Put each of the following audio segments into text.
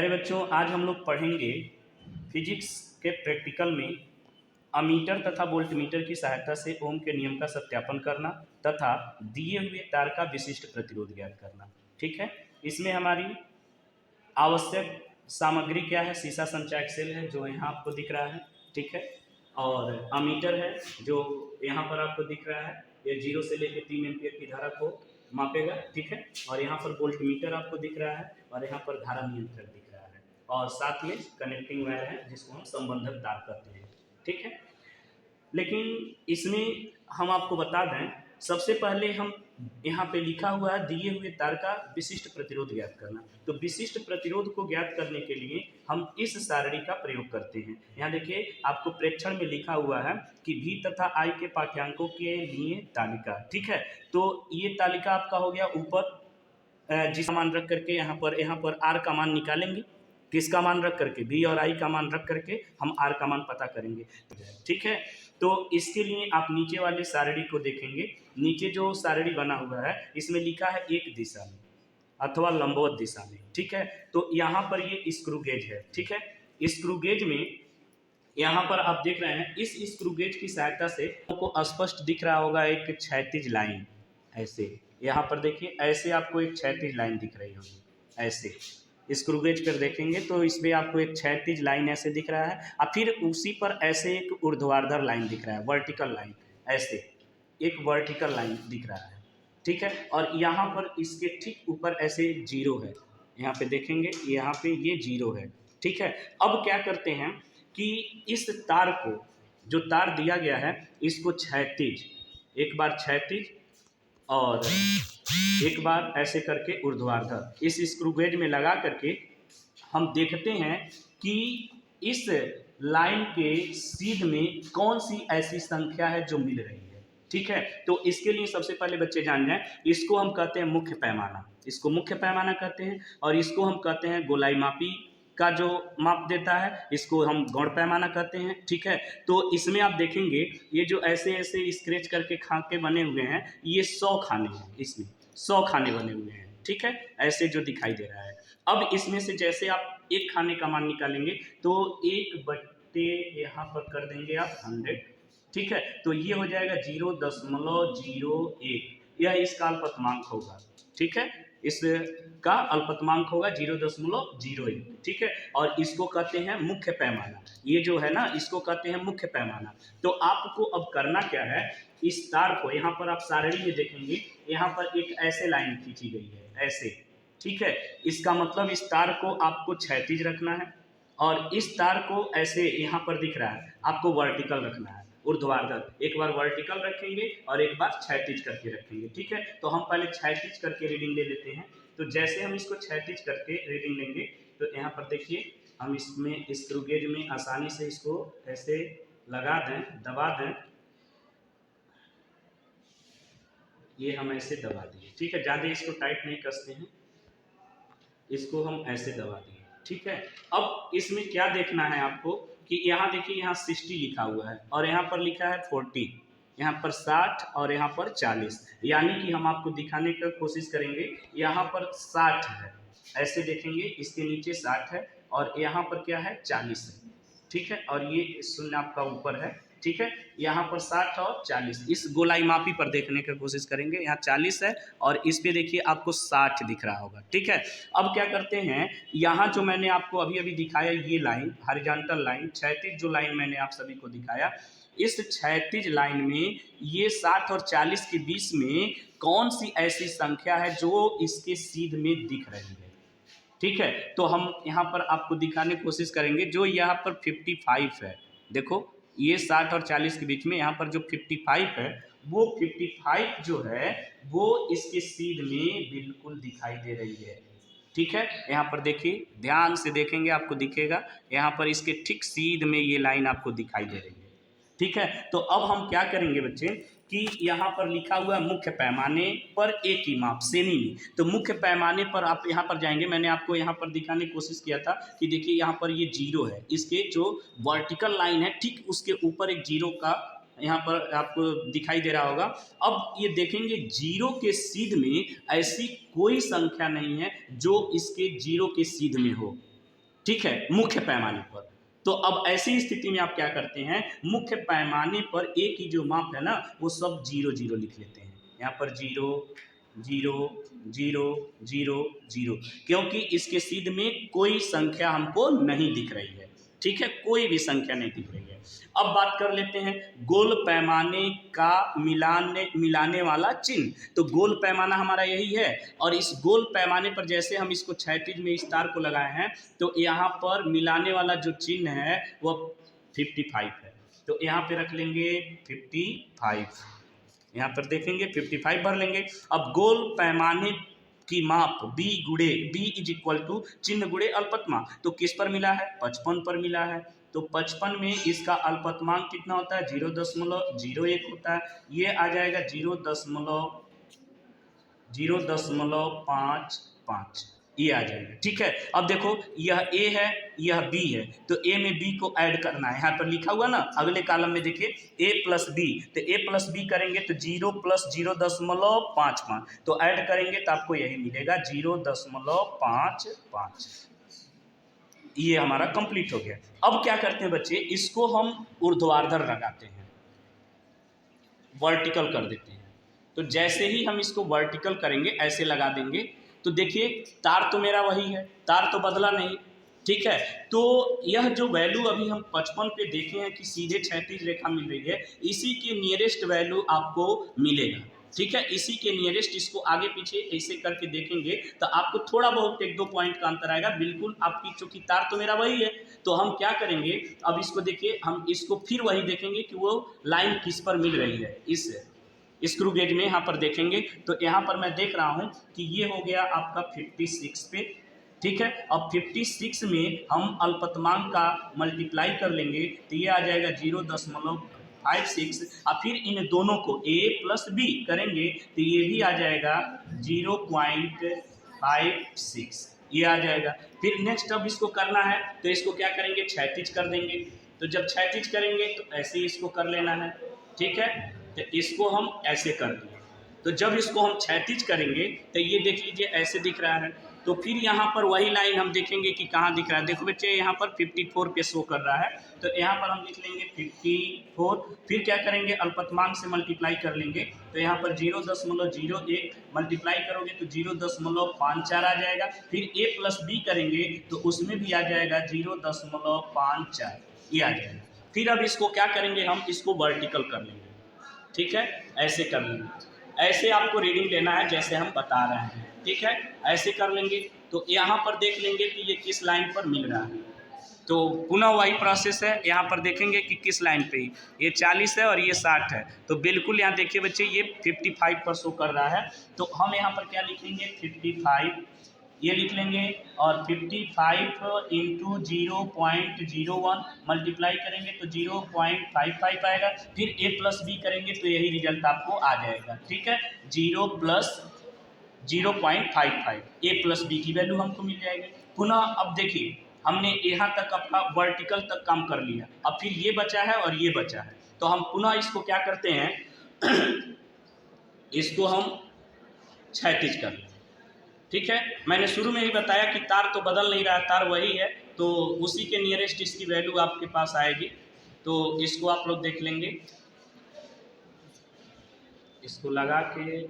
प्यारे बच्चों, आज हम लोग पढ़ेंगे फिजिक्स के प्रैक्टिकल में अमीटर तथा वोल्टमीटर की सहायता से ओम के नियम का सत्यापन करना तथा दिए हुए तार का विशिष्ट प्रतिरोध ज्ञात करना। ठीक है, इसमें हमारी आवश्यक सामग्री क्या है? शीशा संचायक सेल है जो यहाँ आपको दिख रहा है, ठीक है, और अमीटर है जो यहाँ पर आपको दिख रहा है, ये 0 से लेकर 3 एम्पियर की धारा को मापेगा, ठीक है, और यहाँ पर वोल्टमीटर आपको दिख रहा है और यहाँ पर धारा नियंत्रक दिख रहा है और साथ में कनेक्टिंग वायर है जिसको हम संबंधक तार कहते हैं, ठीक है। लेकिन इसमें हम आपको बता दें, सबसे पहले हम यहाँ पे लिखा हुआ है दिए हुए तार का विशिष्ट प्रतिरोध ज्ञात करना। तो विशिष्ट प्रतिरोध को ज्ञात करने के लिए हम इस सारणी का प्रयोग करते हैं। यहाँ देखिए आपको प्रेक्षण में लिखा हुआ है कि V तथा I के पाठ्यांकों के लिए तालिका, ठीक है। तो ये तालिका आपका हो गया ऊपर जिसका मान रख करके यहाँ पर R का मान निकालेंगे, किसका मान रख करके? V और I का मान रख करके हम R का मान पता करेंगे, ठीक है। तो इसके लिए आप नीचे वाले सारणी को देखेंगे, नीचे जो सारणी बना हुआ है इसमें लिखा है एक दिशा में अथवा लंबवत दिशा में, ठीक है। तो यहाँ पर ये स्क्रू गेज है, ठीक है। स्क्रू गेज में यहाँ पर आप देख रहे हैं, इस स्क्रू गेज की सहायता से आपको स्पष्ट दिख रहा होगा एक क्षैतिज लाइन, ऐसे यहाँ पर देखिए, ऐसे आपको एक क्षैतिज लाइन दिख रही होगी, ऐसे स्क्रू गेज पर देखेंगे तो इसमें आपको एक क्षैतिज लाइन ऐसे दिख रहा है और फिर उसी पर ऐसे एक ऊर्ध्वाधर लाइन दिख रहा है, वर्टिकल लाइन, ऐसे एक वर्टिकल लाइन दिख रहा है, ठीक है। और यहाँ पर इसके ठीक ऊपर ऐसे जीरो है, यहाँ पे देखेंगे यहाँ पे ये जीरो है, ठीक है। अब क्या करते हैं कि इस तार को, जो तार दिया गया है इसको क्षैतिज, एक बार क्षैतिज और एक बार ऐसे करके ऊर्ध्वाधर इस स्क्रू गेज में लगा करके हम देखते हैं कि इस लाइन के सीध में कौन सी ऐसी संख्या है जो मिल रही है, ठीक है। तो इसके लिए सबसे पहले बच्चे जान जाएं, इसको हम कहते हैं मुख्य पैमाना, इसको मुख्य पैमाना कहते हैं, और इसको हम कहते हैं गोलाई मापी का जो माप देता है, इसको हम गौण पैमाना कहते हैं, ठीक है। तो इसमें आप देखेंगे ये जो ऐसे ऐसे स्क्रैच करके खाके बने हुए हैं, ये 100 खाने हैं, इसमें 100 खाने बने हुए हैं, ठीक है, ऐसे जो दिखाई दे रहा है। अब इसमें से जैसे आप एक खाने का मान निकालेंगे तो 1/, यहाँ पर कर देंगे आप 100, ठीक है। तो ये हो जाएगा 0.01, यह इसका अल्पतमांक होगा, ठीक है, इसका अल्पतमांक होगा 0.01, ठीक है। और इसको कहते हैं मुख्य पैमाना, ये जो है ना इसको कहते हैं मुख्य पैमाना। तो आपको अब करना क्या है, इस तार को यहाँ पर आप सारणी में देखेंगे, यहाँ पर एक ऐसे लाइन खींची गई है, ऐसे, ठीक है। इसका मतलब इस तार को आपको क्षैतिज रखना है और इस तार को ऐसे यहाँ पर दिख रहा है आपको वर्टिकल रखना है, ऊर्ध्वाधर, एक बार वर्टिकल रखेंगे और एक बार क्षैतिज करके रखेंगे, ठीक है। तो हम पहले क्षैतिज करके रीडिंग ले लेते हैं। तो जैसे हम इसको क्षैतिज करके रीडिंग लेंगे तो यहाँ पर देखिए हम इसमें स्क्रू गेज में आसानी से इसको ऐसे लगा दें, दबा दें, ये हम ऐसे दबा दिए, ठीक है, ज़्यादा इसको टाइट नहीं कसते हैं, इसको हम ऐसे दबा दिए, ठीक है। अब इसमें क्या देखना है आपको कि यहाँ देखिए, यहाँ 60 लिखा हुआ है और यहाँ पर लिखा है 40, यहाँ पर 60 और यहाँ पर 40, यानी कि हम आपको दिखाने की कोशिश करेंगे, यहाँ पर 60 है, ऐसे देखेंगे, इसके नीचे 60 है और यहाँ पर क्या है 40 है, ठीक है, और ये शून्य आपका ऊपर है, ठीक है। यहाँ पर 60 और 40 इस गोलाई मापी पर देखने की कोशिश करेंगे, यहाँ 40 है और इस पे देखिए आपको 60 दिख रहा होगा, ठीक है। अब क्या करते हैं, यहाँ जो मैंने आपको अभी अभी दिखाया ये लाइन, हॉरिजॉन्टल लाइन, क्षैतिज जो लाइन मैंने आप सभी को दिखाया, इस क्षैतिज लाइन में ये 60 और 40 के बीच में कौन सी ऐसी संख्या है जो इसके सीध में दिख रही है, ठीक है। तो हम यहाँ पर आपको दिखाने की कोशिश करेंगे, जो यहाँ पर 55 है, देखो ये 60 और 40 के बीच में यहाँ पर जो 55 है, वो 55 जो है वो इसके सीध में बिल्कुल दिखाई दे रही है, ठीक है। यहाँ पर देखिए, ध्यान से देखेंगे आपको दिखेगा, यहाँ पर इसके ठीक सीध में ये लाइन आपको दिखाई दे रही है, ठीक है। तो अब हम क्या करेंगे बच्चे कि यहाँ पर लिखा हुआ है मुख्य पैमाने पर एक ही माप, सेमी में, तो मुख्य पैमाने पर आप यहाँ पर जाएंगे, मैंने आपको यहाँ पर दिखाने की कोशिश किया था कि देखिए यहाँ पर ये 0 है, इसके जो वर्टिकल लाइन है ठीक उसके ऊपर एक 0 का यहाँ पर आपको दिखाई दे रहा होगा। अब ये देखेंगे 0 के सीध में ऐसी कोई संख्या नहीं है जो इसके 0 के सीध में हो, ठीक है, मुख्य पैमाने पर। तो अब ऐसी स्थिति में आप क्या करते हैं, मुख्य पैमाने पर ए की जो माप है ना वो सब 0 0 लिख लेते हैं। यहाँ पर 0 0 0 0 0, क्योंकि इसके सिद्ध में कोई संख्या हमको नहीं दिख रही है। ठीक है, कोई भी संख्या नहीं दिख रही है। अब बात कर लेते हैं गोल पैमाने का मिलाने वाला चिन्ह। तो गोल पैमाना हमारा यही है, और इस गोल पैमाने पर जैसे हम इसको क्षैतिज में इस तार को लगाए हैं तो यहाँ पर मिलाने वाला जो चिन्ह है वो 55 है। तो यहाँ पे रख लेंगे 55, यहाँ पर देखेंगे 55 भर लेंगे। अब गोल पैमाने की माप b गुणे b इज इक्वल टू चिन्ह गुणे अल्पतमांक, तो किस पर मिला है, 55 पर मिला है। तो 55 में इसका अल्पतमांक कितना होता है, 0.01 होता है। ये आ जाएगा 0.55, ये आ जाएगा। ठीक है, अब देखो यह a है यह b है, तो a में b को ऐड करना है। यहाँ पर लिखा हुआ ना अगले कॉलम में देखिए a प्लस b, तो a प्लस b करेंगे तो 0 प्लस 0.55, तो ऐड करेंगे तो आपको यही मिलेगा 0.55। ये हमारा कंप्लीट हो गया। अब क्या करते हैं बच्चे, इसको हम ऊर्ध्वाधर लगाते हैं, वर्टिकल कर देते हैं। तो जैसे ही हम इसको वर्टिकल करेंगे ऐसे लगा देंगे तो देखिए तार तो मेरा वही है, तार तो बदला नहीं। ठीक है, तो यह जो वैल्यू अभी हम 55 पे देखे हैं कि सीधे क्षैतिज रेखा मिल रही है, इसी के नियरेस्ट वैल्यू आपको मिलेगा। ठीक है, इसी के नियरेस्ट, इसको आगे पीछे ऐसे करके देखेंगे तो आपको थोड़ा बहुत 1-2 पॉइंट का अंतर आएगा। बिल्कुल आपकी चूंकि तार तो मेरा वही है, तो हम क्या करेंगे, अब इसको देखिए, हम इसको फिर वही देखेंगे कि वो लाइन किस पर मिल रही है। इस स्क्रू गेज में यहाँ पर देखेंगे तो यहाँ पर मैं देख रहा हूँ कि ये हो गया आपका 56 पे। ठीक है, अब 56 में हम अल्पतमांक का मल्टीप्लाई कर लेंगे तो ये आ जाएगा 0.56, और फिर इन दोनों को a प्लस b करेंगे तो ये भी आ जाएगा 0.56, ये आ जाएगा। फिर नेक्स्ट अब इसको करना है तो इसको क्या करेंगे, क्षैतिज कर देंगे। तो जब क्षैतिज करेंगे तो ऐसे ही इसको कर लेना है। ठीक है, तो इसको हम ऐसे कर दिए, तो जब इसको हम क्षैतिज करेंगे तो ये देख लीजिए ऐसे दिख रहा है। तो फिर यहाँ पर वही लाइन हम देखेंगे कि कहाँ दिख रहा है। देखो बच्चे यहाँ पर 54 पे शो कर रहा है, तो यहाँ पर हम लिख लेंगे 54। फिर क्या करेंगे, अल्पतमांक से मल्टीप्लाई कर लेंगे, तो यहाँ पर 0.01 मल्टीप्लाई करोगे तो 0.54 आ जाएगा। फिर a प्लस b करेंगे तो उसमें भी आ जाएगा 0.54, ये आ जाएगा। फिर अब इसको क्या करेंगे, हम इसको वर्टिकल कर लेंगे। ठीक है, ऐसे कर लेंगे, ऐसे आपको रीडिंग लेना है जैसे हम बता रहे हैं। ठीक है, ऐसे कर लेंगे तो यहाँ पर देख लेंगे कि ये किस लाइन पर मिल रहा है। तो पुनः वही प्रोसेस है, यहाँ पर देखेंगे कि किस लाइन पे ही, ये 40 है और ये 60 है। तो बिल्कुल यहाँ देखिए बच्चे ये 55 पर शो कर रहा है, तो हम यहाँ पर क्या लिखेंगे, 55 ये लिख लेंगे, और 55 इंटू 0.01 मल्टीप्लाई करेंगे तो 0.55 आएगा। फिर a प्लस बी करेंगे तो यही रिजल्ट आपको आ जाएगा। ठीक है, 0 प्लस 0.55 a प्लस बी की वैल्यू हमको मिल जाएगी। पुनः अब देखिए हमने यहाँ तक अपना वर्टिकल तक काम कर लिया, अब फिर ये बचा है और ये बचा है, तो हम पुनः इसको क्या करते हैं इसको हम क्षैतिज कर लें। ठीक है, मैंने शुरू में ही बताया कि तार तो बदल नहीं रहा, तार वही है, तो उसी के नियरेस्ट इसकी वैल्यू आपके पास आएगी। तो इसको आप लोग देख लेंगे, इसको लगा के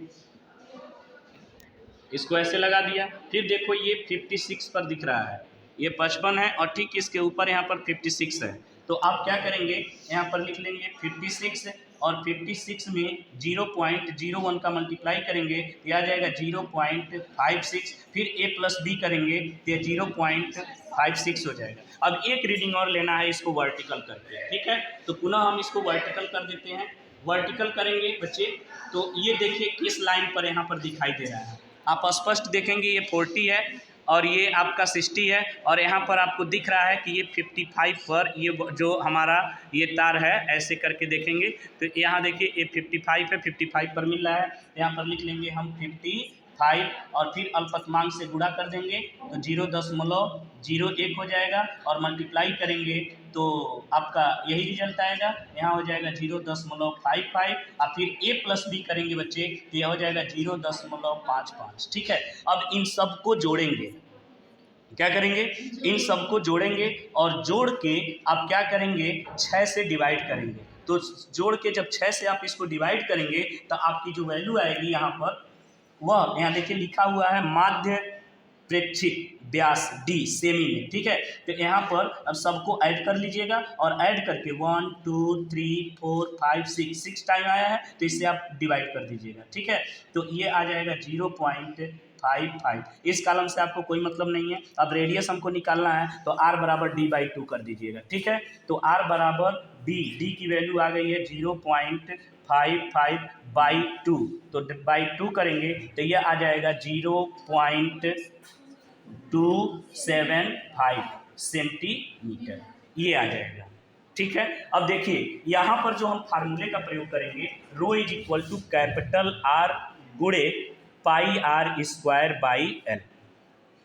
इसको ऐसे लगा दिया। फिर देखो ये 56 पर दिख रहा है, ये 55 है और ठीक इसके ऊपर यहाँ पर 56 है। तो आप क्या करेंगे, यहाँ पर लिख लेंगे 56 और 56 में 0.01 का मल्टीप्लाई करेंगे तो आ जाएगा 0.56। फिर a प्लस बी करेंगे तो 0.56 हो जाएगा। अब एक रीडिंग और लेना है इसको वर्टिकल करके। ठीक है, तो पुनः हम इसको वर्टिकल कर देते हैं। वर्टिकल करेंगे बच्चे तो ये देखिए किस लाइन पर यहाँ पर दिखाई दे रहा है, आप स्पष्ट देखेंगे ये 40 है और ये आपका 60 है, और यहाँ पर आपको दिख रहा है कि ये 55 पर ये जो हमारा ये तार है, ऐसे करके देखेंगे तो यहाँ देखिए ये 55 है, 55 पर मिल रहा है। यहाँ पर लिख लेंगे हम 55 और फिर अल्पतमांक से गुणा कर देंगे तो 0.01 हो जाएगा, और मल्टीप्लाई करेंगे तो आपका यही रिजल्ट आएगा। यहाँ हो जाएगा 0.55 और फिर a प्लस बी करेंगे बच्चे तो यह हो जाएगा 0.55। ठीक है, अब इन सब को जोड़ेंगे, क्या करेंगे, इन सबको जोड़ेंगे और जोड़ के आप क्या करेंगे, 6 से डिवाइड करेंगे। तो जोड़ के जब 6 से आप इसको डिवाइड करेंगे तो आपकी जो वैल्यू आएगी यहाँ पर, वह यहाँ देखिए लिखा हुआ है माध्य प्रेक्षित व्यास डी सेमी में, ठीक है। तो यहाँ पर अब सबको ऐड कर लीजिएगा और ऐड करके 1 2 3 4 5 6 टाइम आया है, तो इससे आप डिवाइड कर दीजिएगा, ठीक है। तो ये आ जाएगा 0.55। इस कॉलम से आपको कोई मतलब नहीं है। अब रेडियस हमको निकालना है, तो r बराबर d/2 कर दीजिएगा, ठीक है। तो r बराबर d की वैल्यू आ गई है 0.55/2, तो बाई 2 करेंगे तो ये आ जाएगा 0.275 सेंटीमीटर, ये आ जाएगा, ठीक है। अब देखिए यहाँ पर जो हम फार्मूले का प्रयोग करेंगे, rho is equal to capital R गुणे pi r square by L,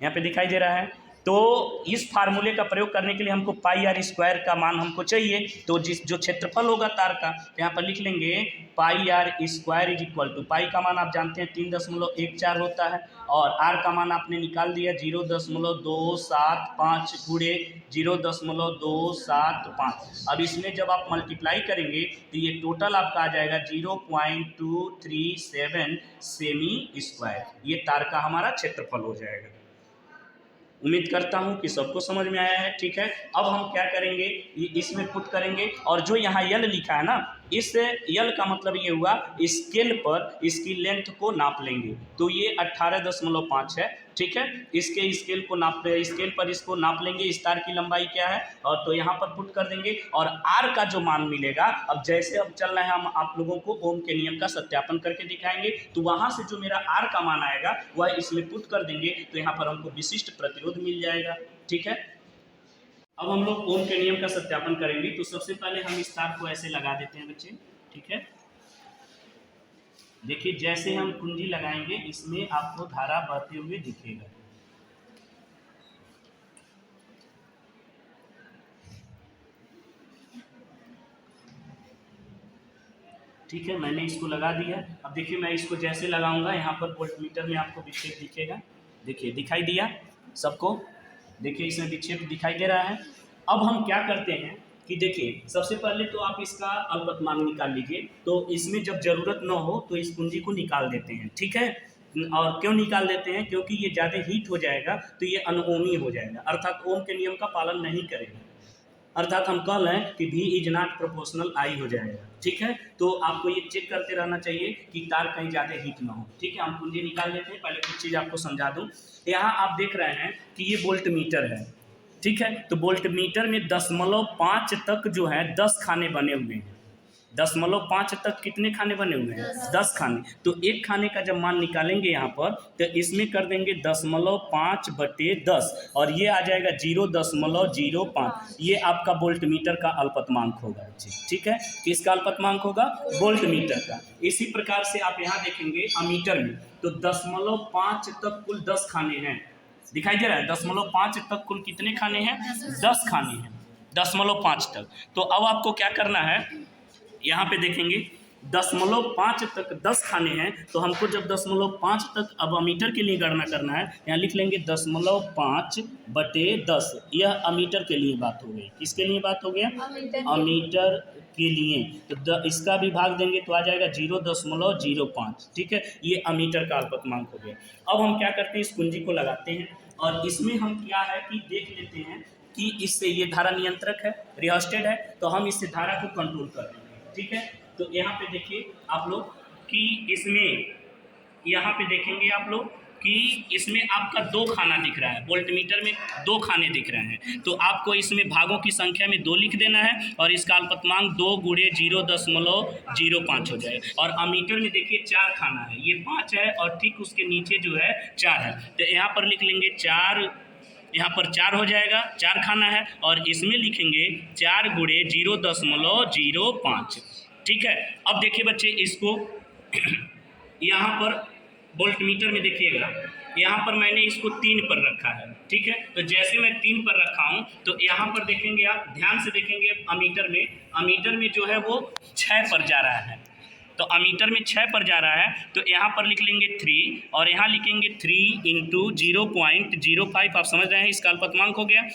यहाँ पे दिखाई दे रहा है। तो इस फार्मूले का प्रयोग करने के लिए हमको पाई r स्क्वायर का मान हमको चाहिए, तो जो क्षेत्रफल होगा तार का, तो यहाँ पर लिख लेंगे pi r square is equal to, pi का मान आप जानते हैं 3.14 होता है, और r का मान आपने निकाल दिया 0.275 गुणे 0.275। अब इसमें जब आप मल्टीप्लाई करेंगे तो ये टोटल आपका आ जाएगा 0.237 सेमी स्क्वायर, ये तार का हमारा क्षेत्रफल हो जाएगा। उम्मीद करता हूं कि सबको समझ में आया है, ठीक है। अब हम क्या करेंगे, इसमें पुट करेंगे, और जो यहाँ यल लिखा है ना, इस यल का मतलब ये हुआ स्केल पर इसकी लेंथ को नाप लेंगे, तो ये 18.5 है, ठीक है। इसके स्केल को स्केल पर इसको नाप लेंगे, इस तार की लंबाई क्या है, और तो यहाँ पर पुट कर देंगे, और आर का जो मान मिलेगा, अब जैसे अब चल रहा है हम आप लोगों को ओम के नियम का सत्यापन करके दिखाएंगे, तो वहाँ से जो मेरा आर का मान आएगा वह इसमें पुट कर देंगे, तो यहाँ पर हमको विशिष्ट प्रतिरोध मिल जाएगा, ठीक है। अब हम लोग ओम के नियम का सत्यापन करेंगे, तो सबसे पहले हम इस तार को ऐसे लगा देते हैं बच्चे, ठीक है। देखिए जैसे हम कुंजी लगाएंगे इसमें आपको धारा बहते हुए दिखेगा, ठीक है। मैंने इसको लगा दिया। अब देखिए मैं इसको जैसे लगाऊंगा, यहाँ पर वोल्टमीटर में आपको विक्षेप दिखेगा, देखिए दिखाई दिया सबको, देखिए इसमें विक्षेप दिखाई दे रहा है। अब हम क्या करते हैं कि देखिए सबसे पहले तो आप इसका अल्पतमांक निकाल लीजिए, तो इसमें जब जरूरत न हो तो इस कुंजी को निकाल देते हैं, ठीक है। और क्यों निकाल देते हैं, क्योंकि ये ज़्यादा हीट हो जाएगा तो ये अनओमी हो जाएगा, अर्थात ओम के नियम का पालन नहीं करेगा, अर्थात हम कह लें कि V is not proportional I हो जाएगा, ठीक है। तो आपको ये चेक करते रहना चाहिए कि तार कहीं ज़्यादा हीट ना हो, ठीक है। हम कुंजी निकाल लेते हैं। पहले कुछ चीज़ आपको समझा दूं, यहाँ आप देख रहे हैं कि ये वोल्ट मीटर है, ठीक है। तो वोल्ट मीटर में 0.5 तक जो है 10 खाने बने हुए हैं, 0.5 तक कितने खाने बने हुए हैं, 10 खाने। तो एक खाने का जब मान निकालेंगे यहाँ पर, तो इसमें कर देंगे 0.5/10, और ये आ जाएगा 0.05। ये आपका वोल्ट मीटर का अल्पतमांक होगा, ठीक है। किसका अल्पतमांक होगा, वोल्ट मीटर का। इसी प्रकार से आप यहाँ देखेंगे अमीटर में, तो 0.5 तक कुल 10 खाने हैं, दिखाई दे रहा है। 0.5 तक कुल कितने खाने हैं, 10 खाने हैं, 0.5 तक। तो अब आपको क्या करना है, यहाँ पे देखेंगे 0.5 तक 10 खाने हैं, तो हमको जब 0.5 तक अब अमीटर के लिए गणना करना है, यहाँ लिख लेंगे 0.5/10। यह अमीटर के लिए बात हो गई, किसके लिए बात हो गया, अमीटर के लिए। तो इसका भी भाग देंगे तो आ जाएगा 0.05, ठीक है। ये अमीटर का अल्पतमांक हो गया। अब हम क्या करते हैं, इस कुंजी को लगाते हैं, और इसमें हम क्या है कि देख लेते हैं कि इससे ये धारा नियंत्रक है, रियोस्टेट है, तो हम इससे धारा को कंट्रोल कर देंगे, ठीक है। तो यहाँ पे देखिए आप लोग कि इसमें, यहाँ पे देखेंगे आप लोग कि इसमें आपका 2 खाना दिख रहा है, वोल्टमीटर में 2 खाने दिख रहे हैं, तो आपको इसमें भागों की संख्या में 2 लिख देना है, और इसका अल्पतमांक 2 गुणे 0.05 हो जाए। और अमीटर में देखिए 4 खाना है, ये 5 है, और ठीक उसके नीचे जो है 4 है, तो यहाँ पर लिख लेंगे 4, यहाँ पर 4 हो जाएगा, 4 खाना है, और इसमें लिखेंगे 4 गुणे 0.05, ठीक है। अब देखिए बच्चे इसको यहाँ पर वोल्टमीटर में देखिएगा, यहाँ पर मैंने इसको 3 पर रखा है, ठीक है। तो जैसे मैं 3 पर रखा हूँ, तो यहाँ पर देखेंगे, आप ध्यान से देखेंगे अमीटर में जो है वो 6 पर जा रहा है, तो अमीटर में 6 पर जा रहा है, तो यहाँ पर लिख लेंगे 3 और यहाँ लिखेंगे 3 इंटू 0.05। आप समझ रहे हैं, इसका अल्पतमांक हो गया।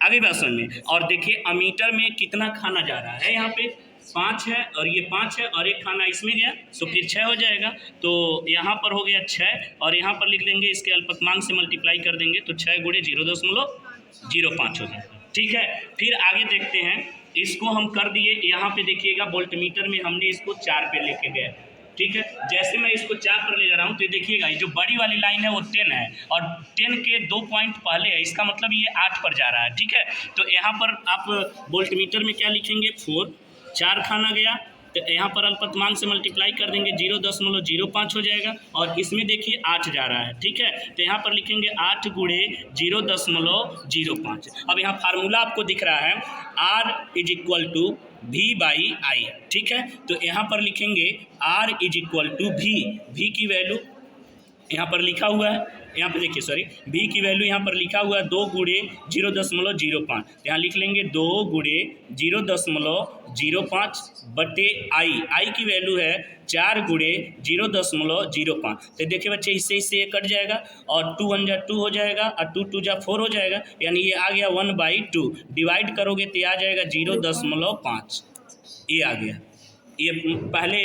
आगे बात समझ में, और देखिए अमीटर में कितना खाना जा रहा है, यहाँ पे 5 है और ये 5 है और एक खाना इसमें गया, तो फिर 6 हो जाएगा। तो यहाँ पर हो गया 6 और यहाँ पर लिख लेंगे, इसके अल्पतमांक से मल्टीप्लाई कर देंगे तो 6 गुणे 0.05 हो जाएगा। ठीक है, फिर आगे देखते हैं, इसको हम कर दिए। यहाँ पे देखिएगा वोल्टमीटर में हमने इसको 4 पे लेके गए। ठीक है, जैसे मैं इसको 4 पर ले जा रहा हूँ तो ये देखिएगा, ये जो बड़ी वाली लाइन है वो 10 है और 10 के 2 पॉइंट पहले है, इसका मतलब ये 8 पर जा रहा है। ठीक है, तो यहाँ पर आप वोल्टमीटर में क्या लिखेंगे, 4, 4 खाना गया, तो यहाँ पर अल्पतमांक से मल्टीप्लाई कर देंगे 0.05 हो जाएगा और इसमें देखिए 8 जा रहा है। ठीक है, तो यहाँ पर लिखेंगे 8 गुणे 0.05। अब यहाँ फार्मूला आपको दिख रहा है, R is equal to V/I। ठीक है, तो यहाँ पर लिखेंगे R is equal to V की वैल्यू यहाँ पर लिखा हुआ है, यहाँ पे देखिए सॉरी, V की वैल्यू यहाँ पर लिखा हुआ है 2 गुणे 0.05। यहाँ लिख लेंगे 2 गुणे 0.05 बटे I की वैल्यू है 4 गुणे 0.05। तो देखिए बच्चे, इससे ये कट जाएगा और 2 1 जा 2 हो जाएगा और 2 2 जा 4 हो जाएगा, यानी ये आ गया 1/2। डिवाइड करोगे तो आ जाएगा 0.5, ये आ गया। ये पहले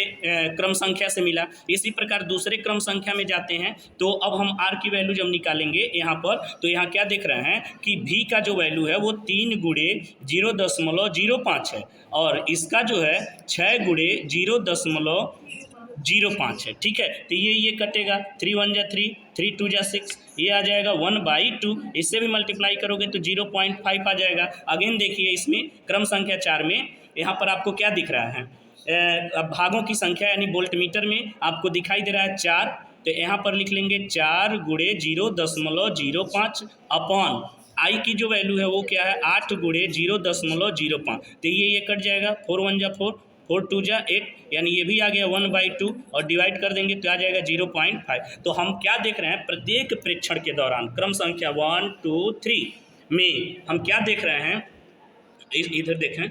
क्रम संख्या से मिला। इसी प्रकार दूसरे क्रम संख्या में जाते हैं, तो अब हम R की वैल्यू जब निकालेंगे यहाँ पर, तो यहाँ क्या देख रहे हैं कि V का जो वैल्यू है वो 3 गुणे 0.05 है और इसका जो है 6 गुणे 0.05 है। ठीक है, तो ये कटेगा, 3 1 जा 3, 3 2 जा 6, ये आ जाएगा 1/2। इससे भी मल्टीप्लाई करोगे तो 0.5 आ जाएगा। अगेन देखिए, इसमें क्रम संख्या 4 में यहाँ पर आपको क्या दिख रहा है, भागों की संख्या, यानी वोल्टमीटर में आपको दिखाई दे रहा है 4, तो यहाँ पर लिख लेंगे 4 गुणे 0.05 अपॉन I की जो वैल्यू है वो क्या है, 8 गुणे 0.05। तो ये कट जाएगा, 4 1 जा 4, 4 2 जा 8, यानी ये भी आ गया 1/2 और डिवाइड कर देंगे तो आ जाएगा 0.5। तो हम क्या देख रहे हैं, प्रत्येक प्रेक्षण के दौरान क्रम संख्या 1 2 3 में हम क्या देख रहे हैं, इधर देखें,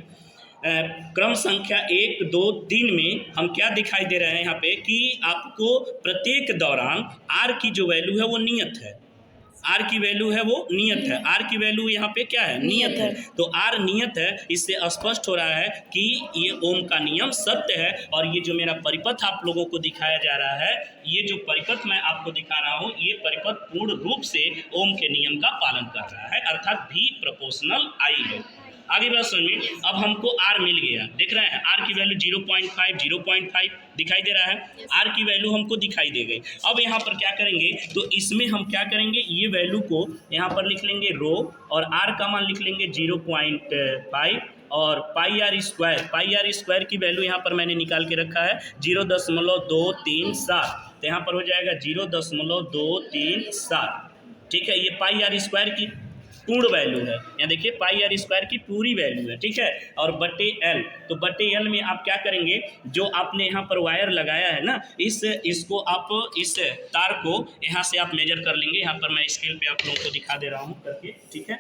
क्रम संख्या 1 2 3 में हम क्या दिखाई दे रहे हैं यहाँ पे कि आपको प्रत्येक दौरान R की जो वैल्यू है वो नियत है, R की वैल्यू है वो नियत है, R की वैल्यू यहाँ पे क्या है, नियत है। तो R नियत है, इससे स्पष्ट हो रहा है कि ये ओम का नियम सत्य है। और ये जो मेरा परिपथ आप लोगों को दिखाया जा रहा है, ये जो परिपथ मैं आपको दिखा रहा हूँ, ये परिपथ पूर्ण रूप से ओम के नियम का पालन कर रहा है, अर्थात V प्रोपोर्शनल I है। आगे बात सुनिए, अब हमको R मिल गया, देख रहे हैं R की वैल्यू 0.5 दिखाई दे रहा है, R की वैल्यू हमको दिखाई दे गई। अब यहाँ पर क्या करेंगे, तो इसमें हम क्या करेंगे, ये वैल्यू को यहाँ पर लिख लेंगे रो और R का मान लिख लेंगे 0.5 और पाई आर स्क्वायर की वैल्यू यहाँ पर मैंने निकाल के रखा है 0.237। तो यहाँ पर हो जाएगा 0.237। ठीक है, ये पाई आर स्क्वायर की पूर्ण वैल्यू है, यहाँ देखिए पाई आर स्क्वायर की पूरी वैल्यू है। ठीक है, और बटे एल, तो बटे एल में आप क्या करेंगे, जो आपने यहाँ पर वायर लगाया है ना, इसको आप इस तार को यहाँ से आप मेजर कर लेंगे। यहाँ पर मैं स्केल पे आप लोगों को दिखा दे रहा हूँ करके। ठीक है,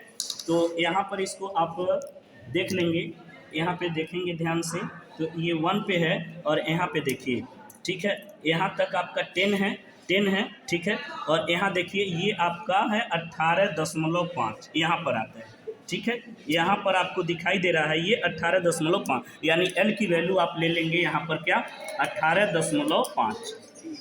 तो यहाँ पर इसको आप देख लेंगे, यहाँ पे देखेंगे ध्यान से, तो ये 1 पे है और यहाँ पे देखिए। ठीक है, यहाँ तक आपका 10 है। ठीक है, और यहाँ देखिए ये आपका है 18.5 यहाँ पर आता है। ठीक है, यहाँ पर आपको दिखाई दे रहा है ये 18.5, यानी एल की वैल्यू आप ले लेंगे यहाँ पर क्या, 18.5।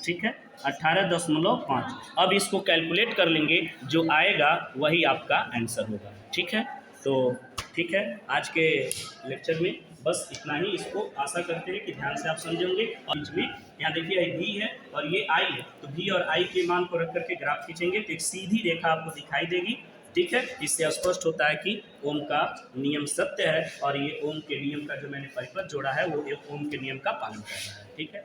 ठीक है, 18.5। अब इसको कैलकुलेट कर लेंगे, जो आएगा वही आपका आंसर होगा। ठीक है, तो ठीक है, आज के लेक्चर में बस इतना ही। इसको आशा करते हैं कि ध्यान से आप समझेंगे। और बीच में यहाँ देखिए ये V है और ये I है, तो V और I के मान को रख करके ग्राफ खींचेंगे तो एक सीधी रेखा आपको दिखाई देगी। ठीक है, इससे स्पष्ट होता है कि ओम का नियम सत्य है और ये ओम के नियम का जो मैंने परिपथ जोड़ा है वो एक ओम के नियम का पालन कर रहा है। ठीक है।